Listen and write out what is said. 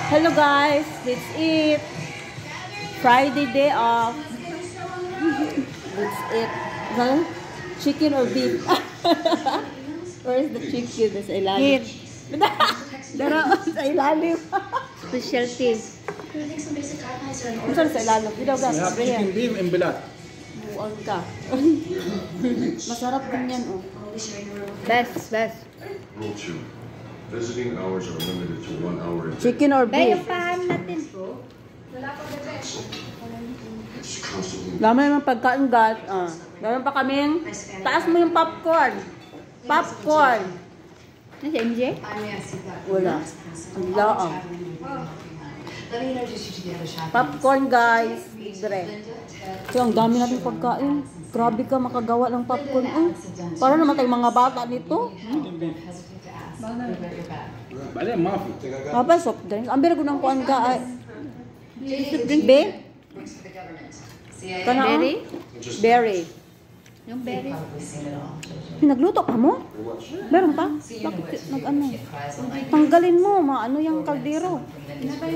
Hello guys, let's eat. Friday day off. Let's eat. Huh? Chicken or beef? Where is the chicken? Sa ilalim. Dara sa ilalim. Specialty. Saan sa ilalim? Bidaw ka. Chicken beef and balat. Buwan ka. Masarap din yan, oh. Best. Rule 2. Visiting hours are limited to 1 hour a day. Chicken or Bayo beef? pahan natin. It's constantly Dami naman pagkain, guys. Dami pa kaming. Taas mo yung popcorn. Popcorn. Ano si MJ? Wala. Ang laang. Let me introduce you to the other shop. Popcorn, guys. Libre. So, ang dami natin pagkain. Grabe ka makagawa ng popcorn. Para naman tayong mga bata nito. Bale, mafi. Papa, soft drinks. Ang bira ko ng kuhan ka. Be? Kana, Berry? Berry. Yung berry. Pinagluto ka mo? Meron pa? Bakit nag-ano? Tanggalin mo, maano yung kaldero.